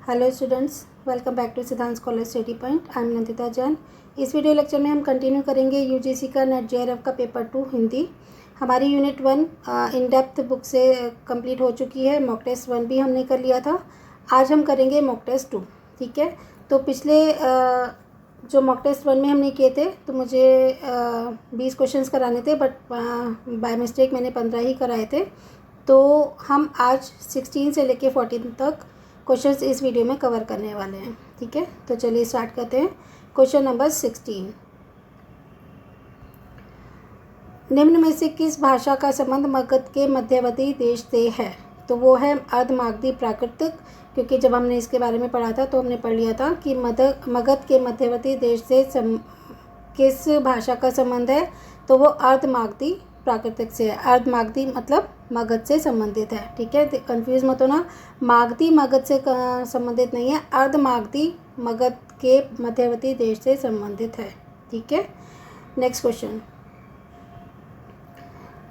Hello students, welcome back to Siddhant college study point. I am Nandita Jain. इस video lecture में हम continue करेंगे UGC का नेट जेआरएफ का पेपर 2 हिंदी। हमारी यूनिट 1 इन डेप्थ बुक से कंप्लीट हो चुकी है। मॉक टेस्ट 1 भी हमने कर लिया था। आज हम करेंगे मॉक टेस्ट 2। ठीक है, तो पिछले जो मॉक टेस्ट 1 में हमने किए थे तो मुझे 20 क्वेश्चंस कराने थे, बट बाय मिस्टेक मैंने 15 ही कराए थे। तो हम आज 16 से लेके 14 तक क्वेश्चंस इस वीडियो में कवर करने वाले हैं। ठीक है, तो चलिए स्टार्ट करते हैं। क्वेश्चन नंबर 16, निम्न में से किस भाषा का संबंध मगध के मध्यवर्ती देश से है? तो वो है अर्धमागधी प्राकृतिक, क्योंकि जब हमने इसके बारे में पढ़ा था तो हमने पढ़ लिया था कि मगध के मध्यवर्ती देश से किस भाषा का संबंध है, तो वो अर्धमागधी प्राकृतिक से है। अर्धमागधी मतलब मगध से संबंधित है। ठीक है, कंफ्यूज मत होना, मागधी मगध से संबंधित नहीं है, अर्धमागधी मगध के मध्यवर्ती देश से संबंधित है। ठीक है, next question,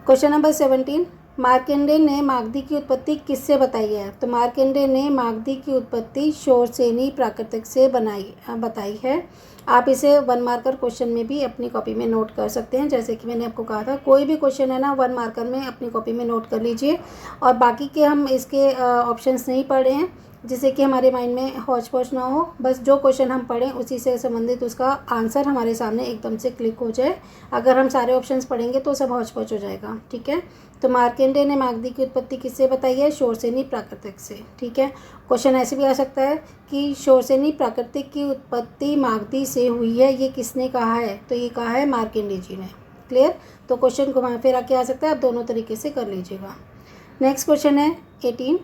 question number 17, Markandeya ने मागधी की उत्पत्ति किससे बताई है? तो मार्कंडेय ने मागधी की उत्पत्ति शोरसेनी प्राकृतिक से बताई है। आप इसे 1 मार्कर क्वेश्चन में भी अपनी कॉपी में नोट कर सकते हैं। जैसे कि मैंने आपको कहा था, कोई भी क्वेश्चन है ना 1 मार्कर में अपनी कॉपी में नोट कर लीजिए। और बाकी के हम इसके ऑप्शंस नहीं पढ़े हैं, जिससे कि हमारे माइंड में हौच पौच ना हो। बस जो क्वेश्चन हम पढ़ें उसी से संबंधित उसका आंसर हमारे सामने एकदम से क्लिक हो जाए। अगर हम सारे ऑप्शंस पढ़ेंगे तो सब हौच पौच हो जाएगा। ठीक है, तो मार्कंडेय ने मागधी की उत्पत्ति किससे बताई है? शोरसेनी प्राकृतिक से। ठीक है, क्वेश्चन ऐसे भी आ सकता है कि शोरसेनी प्राकृतिक की उत्पत्ति मागधी से हुई है, ये किसने कहा है? तो ये कहा है मार्कंडेय जी ने। क्लियर? तो क्वेश्चन घुमा फिरा के आ सकता है, आप दोनों तरीके से कर लीजिएगा। नेक्स्ट क्वेश्चन है 18,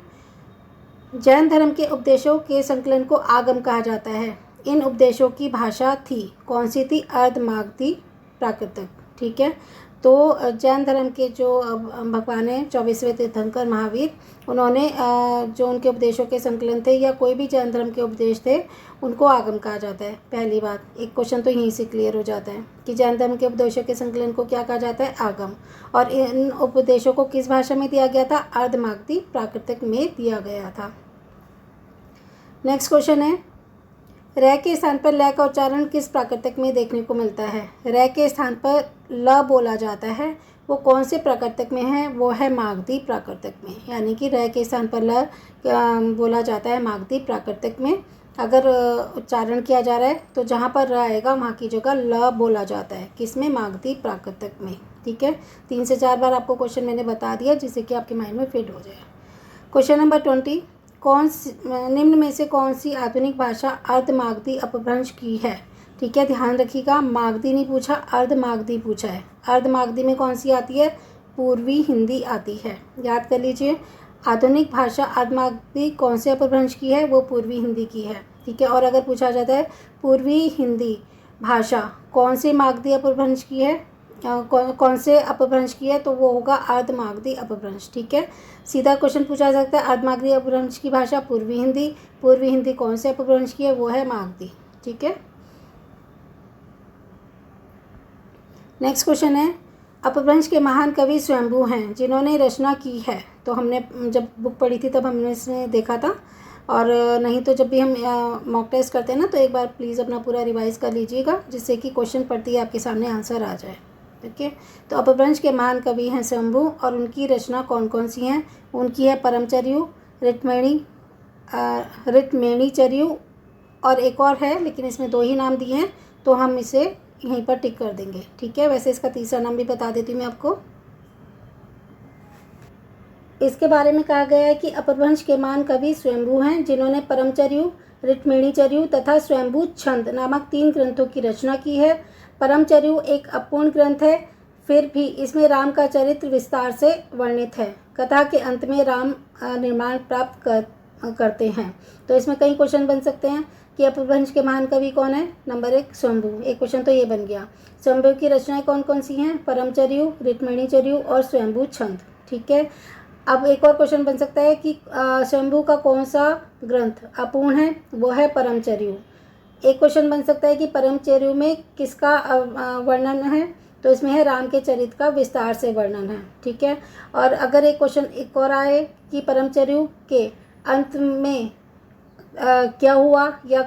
जैन धर्म के उपदेशों के संकलन को आगम कहा जाता है। इन उपदेशों की भाषा थी कौन सी थी? अर्धमागधी प्राकृतिक। ठीक है, तो जैन धर्म के जो भगवान हैं 24वें तीर्थंकर महावीर, उन्होंने जो उनके उपदेशों के संकलन थे या कोई भी जैन धर्म के उपदेश थे उनको आगम कहा जाता है। पहली बात, एक क्वेश्चन तो यहीं से क्लियर हो जाता है कि जैन धर्म के उपदेशों के संकलन को क्या कहा जाता है? आगम। और इन उपदेशों को किस भाषा में दिया गया था? अर्धमागधी प्राकृतिक में दिया गया था। नेक्स्ट क्वेश्चन है, र के स्थान पर ल का उच्चारण किस प्राकृतिक में देखने को मिलता है? र के स्थान पर ल बोला जाता है, वो कौन से प्राकृतिक में है? वो है मागधी प्राकृतिक में। यानी कि र के स्थान पर ल बोला जाता है मागधी प्राकृतिक में। अगर उच्चारण किया जा रहा है तो जहाँ पर र आएगा वहाँ की जगह ल बोला जाता है। किसमें? मागधी प्राकृतिक में। ठीक है, 3 से 4 बार आपको क्वेश्चन मैंने बता दिया, जिससे कि आपके माइंड में फिट हो जाए। क्वेश्चन नंबर 20, निम्न में से कौन सी आधुनिक भाषा अर्धमागधी अपभ्रंश की है? ठीक है, ध्यान रखिएगा, मागधी नहीं पूछा, अर्धमागधी पूछा है। अर्धमागधी में कौन सी आती है? पूर्वी हिंदी आती है। याद कर लीजिए, आधुनिक भाषा अर्धमागधी कौन से अपभ्रंश की है? वो पूर्वी हिंदी की है। ठीक है, और अगर पूछा जाता है पूर्वी हिंदी भाषा कौन से मागधी अपभ्रंश की है, कौन से अपभ्रंश की है, तो वो होगा अर्धमागधी अपभ्रंश। ठीक है, सीधा क्वेश्चन पूछा जा सकता है, अर्धमागधी अपभ्रंश की भाषा पूर्वी हिंदी, पूर्वी हिंदी कौन से अपभ्रंश की है? वो है मागधी। ठीक है, नेक्स्ट क्वेश्चन है, अपभ्रंश के महान कवि स्वयंभू हैं जिन्होंने रचना की है। तो हमने जब बुक पढ़ी थी तब हमने इसमें देखा था, और नहीं तो जब भी हम मॉक टेस्ट करते हैं ना तो एक बार प्लीज़ अपना पूरा रिवाइज कर लीजिएगा, जिससे कि क्वेश्चन पढ़ती है आपके सामने आंसर आ जाए। ठीक है, तो अपभ्रंश के महान कवि हैं स्वयंभू, और उनकी रचना कौन कौन सी हैं? उनकी है परमचर्यु, ऋतमेणीचर्यु, और एक और है, लेकिन इसमें 2 ही नाम दिए हैं तो हम इसे यहीं पर टिक कर देंगे। ठीक है, वैसे इसका तीसरा नाम भी बता देती हूँ मैं आपको। इसके बारे में कहा गया है कि अपभ्रंश के महान कवि स्वयंभू हैं जिन्होंने परमचर्यु, ऋतमेणीचर्यु तथा स्वयंभू छंद नामक 3 ग्रंथों की रचना की है। परमचर्यु एक अपूर्ण ग्रंथ है, फिर भी इसमें राम का चरित्र विस्तार से वर्णित है। कथा के अंत में राम निर्माण प्राप्त करते हैं। तो इसमें कई क्वेश्चन बन सकते हैं कि अपभ्रंश के महान कवि कौन है? नंबर 1 स्वयंभू, एक क्वेश्चन तो ये बन गया। स्वयंभू की रचनाएं कौन कौन सी हैं? परमचर्यु, ऋतमेणीचर्यु और स्वयंभू छंद। ठीक है, अब एक और क्वेश्चन बन सकता है कि स्वयंभू का कौन सा ग्रंथ अपूर्ण है? वो है परमचर्यु। एक क्वेश्चन बन सकता है कि परमचर्यु में किसका वर्णन है? तो इसमें है राम के चरित्र का विस्तार से वर्णन है। ठीक है, और अगर एक क्वेश्चन एक और आए कि परमचर्यु के अंत में क्या हुआ या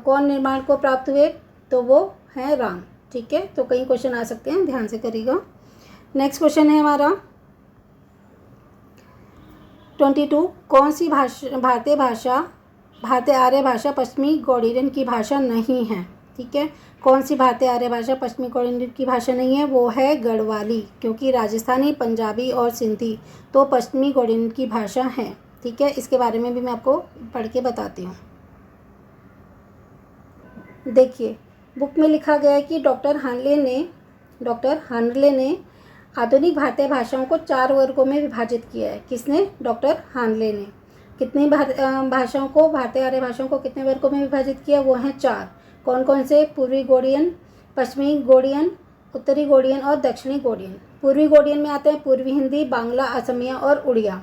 कौन निर्माण को प्राप्त हुए, तो वो हैं राम। ठीक है, तो कई क्वेश्चन आ सकते हैं, ध्यान से करिएगा। नेक्स्ट क्वेश्चन है हमारा 22, कौन सी भारतीय आर्य भाषा पश्चिमी गौड़ियन की भाषा नहीं है। ठीक है, कौन सी भारतीय आर्य भाषा पश्चिमी गौड़ियन की भाषा नहीं है, वो है गढ़वाली, क्योंकि राजस्थानी, पंजाबी और सिंधी तो पश्चिमी गौड़ियन की भाषा हैं। ठीक है, इसके बारे में भी मैं आपको पढ़ के बताती हूँ। देखिए, बुक में लिखा गया है कि डॉक्टर हानले ने आधुनिक भारतीय भाषाओं को 4 वर्गों में विभाजित किया है। किसने? डॉक्टर हानले ने। कितनी भाषाओं को, भारतीय आर्य भाषाओं को कितने वर्गों में विभाजित किया? वो हैं 4। कौन कौन से? पूर्वी गौड़ियन, पश्चिमी गौड़ियन, उत्तरी गौड़ियन और दक्षिणी गौड़ियन। पूर्वी गौड़ियन में आते हैं पूर्वी हिंदी, बांग्ला, असमिया और उड़िया।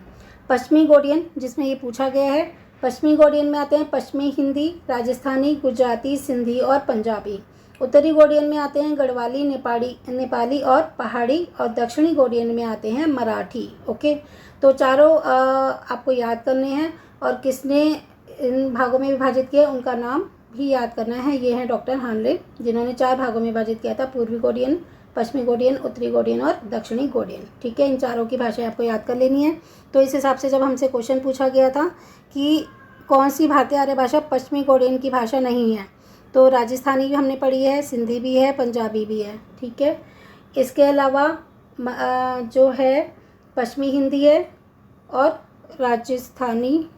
पश्चिमी गौड़ियन, जिसमें ये पूछा गया है, पश्चिमी गौड़ियन में आते हैं पश्चिमी हिंदी, राजस्थानी, गुजराती, सिंधी और पंजाबी। उत्तरी गौड़ियन में आते हैं गढ़वाली, नेपाली और पहाड़ी, और दक्षिणी गौड़ियन में आते हैं मराठी। ओके, तो चारों आपको याद करने हैं, और किसने इन भागों में विभाजित किया उनका नाम भी याद करना है। ये हैं डॉक्टर हानले, जिन्होंने 4 भागों में विभाजित किया था, पूर्वी गौड़ियन, पश्चिमी गौड़ियन, उत्तरी गौड़ियन और दक्षिणी गौड़ियन। ठीक है, इन चारों की भाषाएं आपको याद कर लेनी है। तो इस हिसाब से जब हमसे क्वेश्चन पूछा गया था कि कौन सी भारतीय आर्य भाषा पश्चिमी गौड़ियन की भाषा नहीं है, तो राजस्थानी भी हमने पढ़ी है, सिंधी भी है, पंजाबी भी है। ठीक है, इसके अलावा जो है पश्चिमी हिंदी है और राजस्थानी,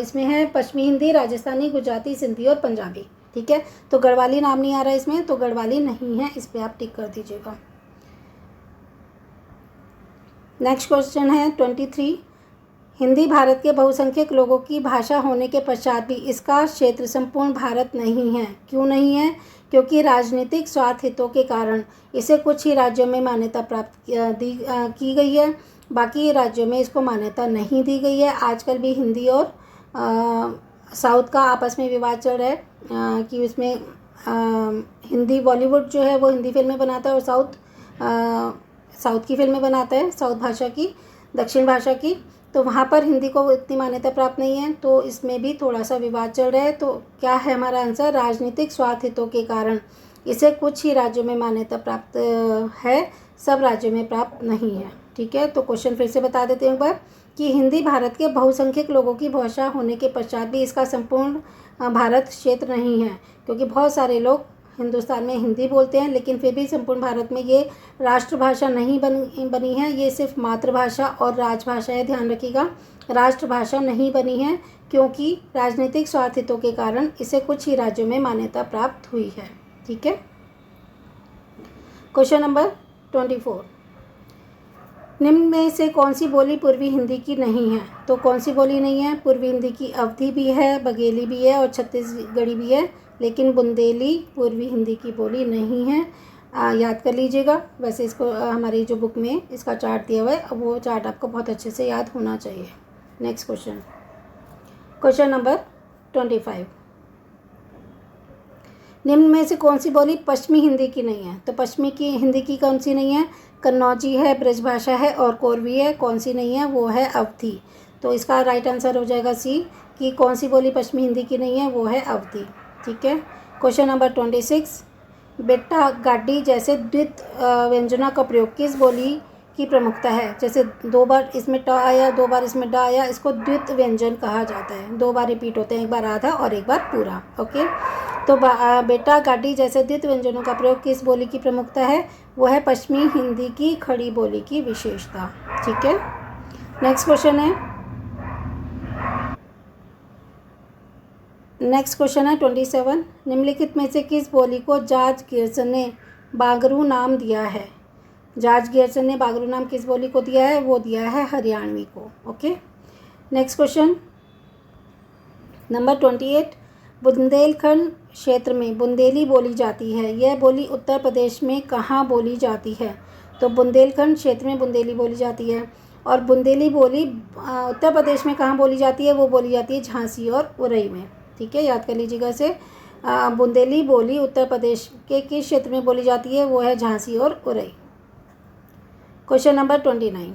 इसमें है पश्चिमी हिंदी, राजस्थानी, गुजराती, सिंधी और पंजाबी। ठीक है, तो गढ़वाली नाम नहीं आ रहा है इसमें, तो गढ़वाली नहीं है, इस पर आप टिक कर दीजिएगा। नेक्स्ट क्वेश्चन है 23, हिंदी भारत के बहुसंख्यक लोगों की भाषा होने के पश्चात भी इसका क्षेत्र संपूर्ण भारत नहीं है। क्यों नहीं है? क्योंकि राजनीतिक स्वार्थ हितों के कारण इसे कुछ ही राज्यों में मान्यता प्राप्त की गई है, बाकी राज्यों में इसको मान्यता नहीं दी गई है। आजकल भी हिंदी और साउथ का आपस में विवाद चल रहा है कि उसमें हिंदी, बॉलीवुड जो है वो हिंदी फिल्में बनाता है और साउथ की फिल्में बनाता है, साउथ भाषा की, दक्षिण भाषा की, तो वहाँ पर हिंदी को इतनी मान्यता प्राप्त नहीं है, तो इसमें भी थोड़ा सा विवाद चल रहा है। तो क्या है हमारा आंसर? राजनीतिक स्वार्थ हितों के कारण इसे कुछ ही राज्यों में मान्यता प्राप्त है, सब राज्यों में प्राप्त नहीं है। ठीक है, तो क्वेश्चन फिर से बता देते हैं एक बार कि हिंदी भारत के बहुसंख्यक लोगों की भाषा होने के पश्चात भी इसका संपूर्ण भारत क्षेत्र नहीं है, क्योंकि बहुत सारे लोग हिंदुस्तान में हिंदी बोलते हैं, लेकिन फिर भी संपूर्ण भारत में ये राष्ट्रभाषा नहीं बनी है। ये सिर्फ मातृभाषा और राजभाषा है, ध्यान रखिएगा, राष्ट्रभाषा नहीं बनी है, क्योंकि राजनीतिक स्वार्थ हितों के कारण इसे कुछ ही राज्यों में मान्यता प्राप्त हुई है। ठीक है, क्वेश्चन नंबर 24, निम्न में से कौन सी बोली पूर्वी हिंदी की नहीं है? तो कौन सी बोली नहीं है? पूर्वी हिंदी की अवधी भी है, बघेली भी है और छत्तीसगढ़ी भी है, लेकिन बुंदेली पूर्वी हिंदी की बोली नहीं है। याद कर लीजिएगा। वैसे इसको हमारी जो बुक में इसका चार्ट दिया हुआ है, वो चार्ट आपको बहुत अच्छे से याद होना चाहिए। नेक्स्ट क्वेश्चन, क्वेश्चन नंबर 25, निम्न में से कौन सी बोली पश्चिमी हिंदी की नहीं है? तो पश्चिमी की हिंदी की कौन सी नहीं है? कन्नौजी है, ब्रजभाषा है और कोरवी है। कौन सी नहीं है? वो है अवधी। तो इसका राइट आंसर हो जाएगा सी, कि कौन सी बोली पश्चिमी हिंदी की नहीं है, वो है अवधी। ठीक है, क्वेश्चन नंबर 26, बेटा गाड़ी जैसे द्वित व्यंजना का प्रयोग किस बोली की प्रमुखता है? जैसे 2 बार इसमें ट आया, 2 बार इसमें ड आया, इसको द्वित व्यंजन कहा जाता है। 2 बार रिपीट होते हैं, एक बार आधा और एक बार पूरा। ओके, तो बेटा गाड़ी जैसे द्वित व्यंजनों का प्रयोग किस बोली की प्रमुखता है? वो है पश्चिमी हिंदी की खड़ी बोली की विशेषता। ठीक है, नेक्स्ट क्वेश्चन है, नेक्स्ट क्वेश्चन है 27, निम्नलिखित में से किस बोली को जॉर्ज गियर्सन ने बागरू नाम दिया है? जॉर्ज गियर्सन ने बागरू नाम किस बोली को दिया है? वो दिया है हरियाणवी को। Okay, next question number 28, Bundelkhand क्षेत्र में बुंदेली बोली जाती है, यह बोली उत्तर प्रदेश में कहाँ बोली जाती है? तो बुंदेलखंड क्षेत्र में बुंदेली बोली जाती है, और बुंदेली बोली उत्तर प्रदेश में कहाँ बोली जाती है? वो बोली जाती है झांसी और उरई में। ठीक है, याद कर लीजिएगा इसे। बुंदेली बोली उत्तर प्रदेश के किस क्षेत्र में बोली जाती है? वो है झांसी और उरई। क्वेश्चन नंबर 29,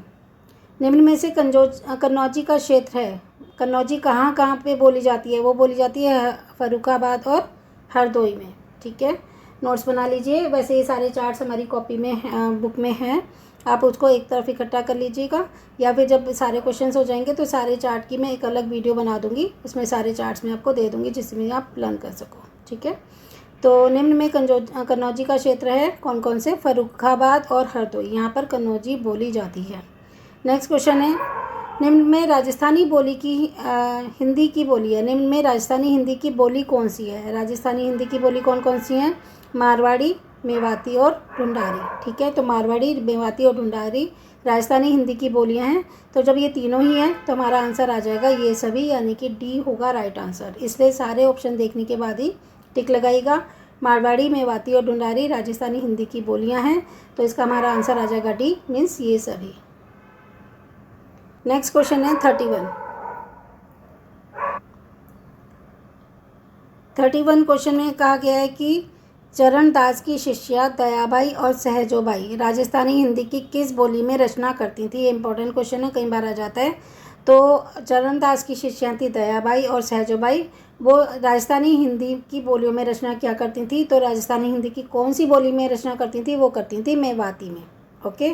निम्न में से कन्नौजी का क्षेत्र है, कन्नौजी कहाँ कहाँ पे बोली जाती है? वो बोली जाती है फर्रुखाबाद और हरदोई में। ठीक है, नोट्स बना लीजिए। वैसे ये सारे चार्ट्स हमारी कॉपी में बुक में हैं, आप उसको एक तरफ इकट्ठा कर लीजिएगा, या फिर जब सारे क्वेश्चंस हो जाएंगे तो सारे चार्ट की मैं एक अलग वीडियो बना दूंगी, उसमें सारे चार्ट्स मैं आपको दे दूंगी जिसमें आप लर्न कर सको। ठीक है, तो निम्न में कन्नौजी का क्षेत्र है कौन कौन से? फर्रुखाबाद और हरदोई, यहाँ पर कन्नौजी बोली जाती है। नेक्स्ट क्वेश्चन है, निम्न में राजस्थानी बोली की हिंदी की बोली है, निम्न में राजस्थानी हिंदी की बोली कौन सी है? राजस्थानी हिंदी की बोली कौन कौन सी हैं? मारवाड़ी, मेवाती और ढूंढारी। ठीक है, तो मारवाड़ी, मेवाती और ढूंढारी राजस्थानी हिंदी की बोलियां हैं। तो जब ये तीनों ही हैं तो हमारा आंसर आ जाएगा ये सभी, यानी कि डी होगा राइट आंसर। इसलिए सारे ऑप्शन देखने के बाद ही टिक लगाइएगा। मारवाड़ी, मेवाती और ढूंढारी राजस्थानी हिंदी की बोलियां हैं, तो इसका हमारा आंसर आ जाएगा डी, मीन्स ये सभी। नेक्स्ट क्वेश्चन है 31 क्वेश्चन में कहा गया है कि चरणदास की शिष्या दयाबाई और सहजोबाई राजस्थानी हिंदी की किस बोली में रचना करती थी? ये इंपॉर्टेंट क्वेश्चन है, कई बार आ जाता है। तो चरणदास की शिष्या थी दयाबाई और सहजोबाई, वो राजस्थानी हिंदी की बोलियों में रचना क्या करती थी? तो राजस्थानी हिंदी की कौन सी बोली में रचना करती थी? वो करती थी मेवाती में। ओके,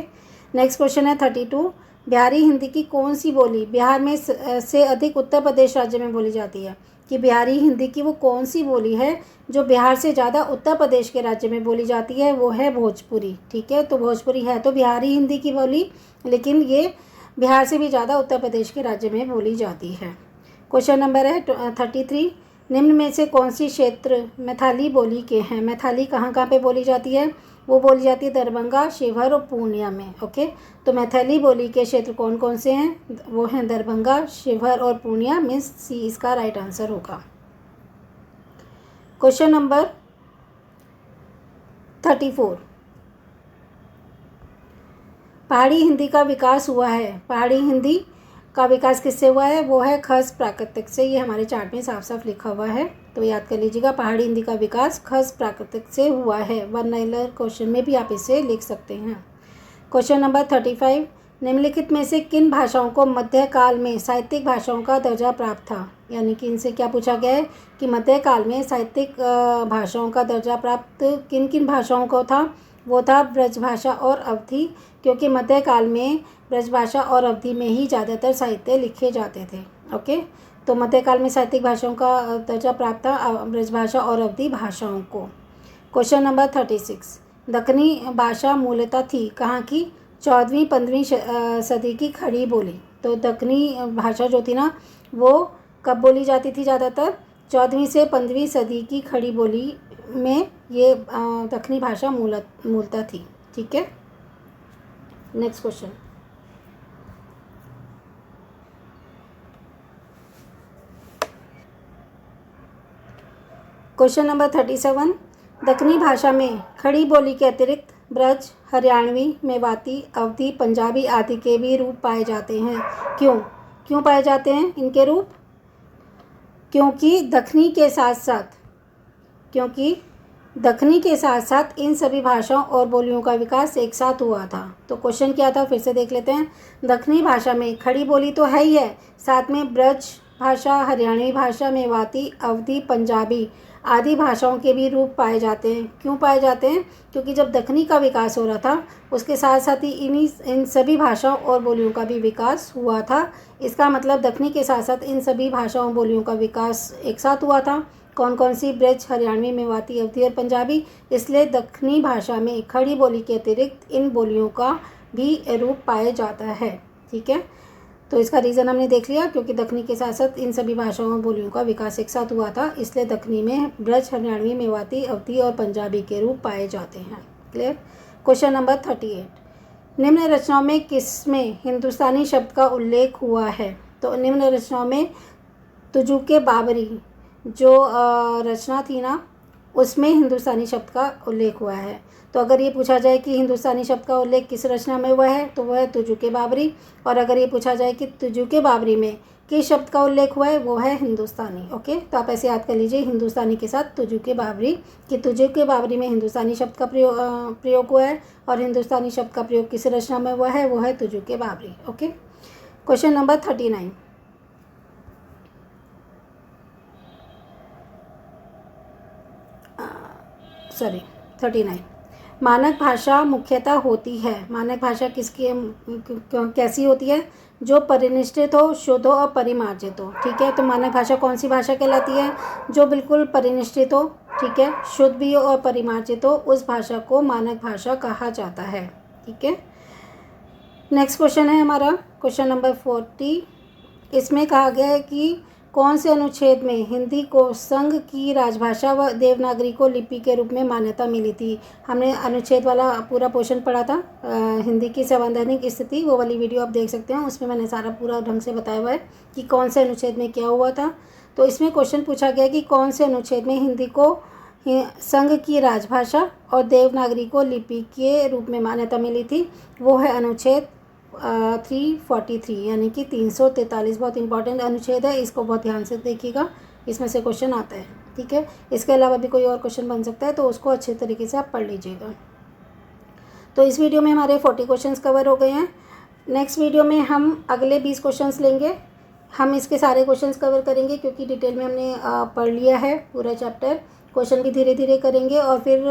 नेक्स्ट क्वेश्चन है 32, बिहारी हिंदी की कौन सी बोली बिहार में से अधिक उत्तर प्रदेश राज्य में बोली जाती है? कि बिहारी हिंदी की वो कौन सी बोली है जो बिहार से ज़्यादा उत्तर प्रदेश के राज्य में बोली जाती है? वो है भोजपुरी। ठीक है, तो भोजपुरी है तो बिहारी हिंदी की बोली, लेकिन ये बिहार से भी ज़्यादा उत्तर प्रदेश के राज्य में बोली जाती है। क्वेश्चन नंबर है 33, निम्न में से कौन सी क्षेत्र मैथिली बोली के हैं? मैथिली कहाँ कहाँ पे बोली जाती है? वो बोली जाती है दरभंगा, शिवहर और पूर्णिया में। ओके, तो मैथिली बोली के क्षेत्र कौन कौन से हैं? वो हैं दरभंगा, शिवहर और पूर्णिया, मीन्स सी इसका राइट आंसर होगा। क्वेश्चन नंबर 34, पहाड़ी हिंदी का विकास हुआ है। पहाड़ी हिंदी का विकास किससे हुआ है? वो है खस प्राकृतिक से। ये हमारे चार्ट में साफ साफ लिखा हुआ है, तो याद कर लीजिएगा, पहाड़ी हिंदी का विकास खस प्राकृतिक से हुआ है। वर्नाइलर क्वेश्चन में भी आप इसे लिख सकते हैं। क्वेश्चन नंबर 35, निम्नलिखित में से किन भाषाओं को मध्यकाल में साहित्यिक भाषाओं का दर्जा प्राप्त था? यानी कि इनसे क्या पूछा गया है कि मध्यकाल में साहित्यिक भाषाओं का दर्जा प्राप्त किन किन भाषाओं को था? वो था ब्रजभाषा और अवधी, क्योंकि मध्यकाल में ब्रजभाषा और अवधी में ही ज़्यादातर साहित्य लिखे जाते थे। ओके, तो मध्यकाल में साहित्यिक भाषाओं का दर्जा प्राप्त था ब्रजभाषा और अवधी भाषाओं को। क्वेश्चन नंबर 36, दक्कनी भाषा मूलतः थी कहाँ की? 14वीं-15वीं सदी की खड़ी बोली। तो दक्कनी भाषा जो थी ना, वो कब बोली जाती थी ज़्यादातर? 14वीं से 15वीं सदी की खड़ी बोली में ये दक्कनी भाषा मूलतः थी। ठीक है, next question, question number 37, Deccani भाषा में खड़ी बोली के अतिरिक्त ब्रज, हरियाणवी, मेवाती, अवधी, पंजाबी आदि के भी रूप पाए जाते हैं। क्यों पाए जाते हैं इनके रूप? क्योंकि दक्कनी के साथ साथ इन सभी भाषाओं और बोलियों का विकास एक साथ हुआ था। तो क्वेश्चन क्या था, फिर से देख लेते हैं। दक्कनी भाषा में खड़ी बोली तो है ही है, साथ में ब्रज भाषा, हरियाणवी भाषा, मेवाती, अवधी, पंजाबी आदि भाषाओं के भी रूप पाए जाते हैं। क्यों पाए जाते हैं? क्योंकि जब दक्कनी का विकास हो रहा था उसके साथ साथ ही इन सभी भाषाओं और बोलियों का भी विकास हुआ था। इसका मतलब दक्कनी के साथ साथ इन सभी भाषाओं बोलियों का विकास एक साथ हुआ था। कौन कौन सी? ब्रज, हरियाणवी, मेवाती, अवधी और पंजाबी। इसलिए दक्कनी भाषा में खड़ी बोली के अतिरिक्त इन बोलियों का भी रूप पाया जाता है। ठीक है, तो इसका रीज़न हमने देख लिया, क्योंकि दक्कनी के साथ साथ इन सभी भाषाओं और बोलियों का विकास एक साथ हुआ था, इसलिए दक्कनी में ब्रज, हरियाणवी, मेवाती, अवधी और पंजाबी के रूप पाए जाते हैं। क्लियर? क्वेश्चन नंबर 38, निम्न रचनाओं में किसमें हिंदुस्तानी शब्द का उल्लेख हुआ है? तो निम्न रचनाओं में तुजुके बाबरी जो रचना थी ना, उसमें हिंदुस्तानी शब्द का उल्लेख हुआ है। तो अगर ये पूछा जाए कि हिंदुस्तानी शब्द का उल्लेख किस रचना में हुआ है, तो वह है तुजुके बाबरी। और अगर ये पूछा जाए कि तुजुके बाबरी में किस शब्द का उल्लेख हुआ है, वो है हिंदुस्तानी। ओके, तो आप ऐसे याद कर लीजिए हिंदुस्तानी के साथ तुजुके बाबरी, कि तुजुके बाबरी में हिंदुस्तानी शब्द का प्रयोग हुआ है, और हिंदुस्तानी शब्द का प्रयोग किस रचना में हुआ है, वो है Tuzuk-e-Baburi. Okay, question number 39, 39। मानक भाषा मुख्यतः होती है। मानक भाषा किसकी कैसी होती है? जो परिनिष्ठित हो, शुद्ध हो और परिमार्जित हो। ठीक है, तो मानक भाषा कौन सी भाषा कहलाती है? जो बिल्कुल परिनिष्ठित हो, ठीक है, शुद्ध भी हो और परिमार्जित हो, उस भाषा को मानक भाषा कहा जाता है। ठीक है, नेक्स्ट क्वेश्चन है हमारा क्वेश्चन नंबर 40। इसमें कहा गया है कि कौन से अनुच्छेद में हिंदी को संघ की राजभाषा व देवनागरी को लिपि के रूप में मान्यता मिली थी? हमने अनुच्छेद वाला पूरा पोर्शन पढ़ा था, हिंदी की संवैधानिक स्थिति, वो वाली वीडियो आप देख सकते हैं। उसमें मैंने सारा पूरा ढंग से बताया हुआ है कि कौन से अनुच्छेद में क्या हुआ था। तो इसमें क्वेश्चन पूछा गया कि कौन से अनुच्छेद में हिंदी को संघ की राजभाषा और देवनागरी को लिपि के रूप में मान्यता मिली थी? वो है अनुच्छेद 343, यानी कि 343। बहुत इंपॉर्टेंट अनुच्छेद है, इसको बहुत ध्यान से देखिएगा, इसमें से क्वेश्चन आता है। ठीक है, इसके अलावा भी कोई और क्वेश्चन बन सकता है, तो उसको अच्छे तरीके से आप पढ़ लीजिएगा। तो इस वीडियो में हमारे 40 क्वेश्चंस कवर हो गए हैं। नेक्स्ट वीडियो में हम अगले 20 क्वेश्चंस लेंगे। हम इसके सारे क्वेश्चंस कवर करेंगे क्योंकि डिटेल में हमने पढ़ लिया है पूरा चैप्टर। क्वेश्चन भी धीरे धीरे करेंगे और फिर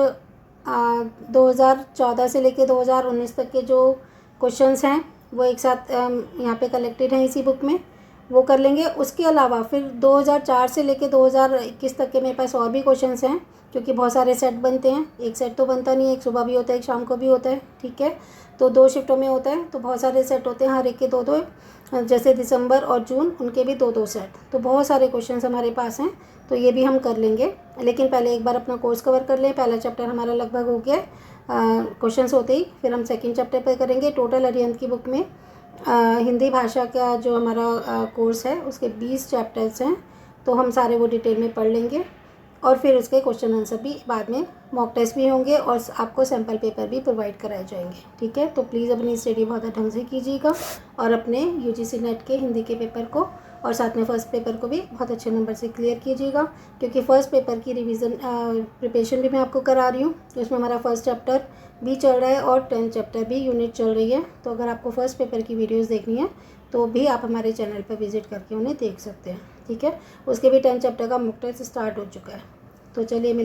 2014 से लेकर 2019 तक के जो क्वेश्चंस हैं वो एक साथ यहाँ पे कलेक्टेड हैं इसी बुक में, वो कर लेंगे। उसके अलावा फिर 2004 से लेकर 2021 तक के मेरे पास और भी क्वेश्चंस हैं, क्योंकि बहुत सारे सेट बनते हैं। एक सेट तो बनता नहीं है, एक सुबह भी होता है, एक शाम को भी होता है। ठीक है, तो 2 शिफ्टों में होता है, तो बहुत सारे सेट होते हैं, हर एक के 2-2। जैसे दिसंबर और जून, उनके भी 2-2 सेट। तो बहुत सारे क्वेश्चंस हमारे पास हैं, तो ये भी हम कर लेंगे। लेकिन पहले एक बार अपना कोर्स कवर कर लें। पहला चैप्टर हमारा लगभग हो गया क्वेश्चंस होते ही। फिर हम सेकंड चैप्टर पर करेंगे। टोटल अरिहंत की बुक में हिंदी भाषा का जो हमारा कोर्स है उसके 20 चैप्टर्स हैं, तो हम सारे वो डिटेल में पढ़ लेंगे। और फिर उसके क्वेश्चन आंसर भी बाद में, मॉक टेस्ट भी होंगे और आपको सैम्पल पेपर भी प्रोवाइड कराए जाएंगे। ठीक है, तो प्लीज़ अपनी स्टडी बहुत ढंग से कीजिएगा और अपने UGC नेट के हिंदी के पेपर को और साथ में फ़र्स्ट पेपर को भी बहुत अच्छे नंबर से क्लियर कीजिएगा, क्योंकि फ़र्स्ट पेपर की रिवीजन प्रिपरेशन भी मैं आपको करा रही हूँ। उसमें हमारा फर्स्ट चैप्टर भी चल रहा है और 10th चैप्टर भी यूनिट चल रही है। तो अगर आपको फर्स्ट पेपर की वीडियोज़ देखनी है तो भी आप हमारे चैनल पर विजिट करके उन्हें देख सकते हैं। ठीक है, उसके भी 10th चैप्टर का मॉक टेस्ट स्टार्ट हो चुका है। तो चलिए मिलते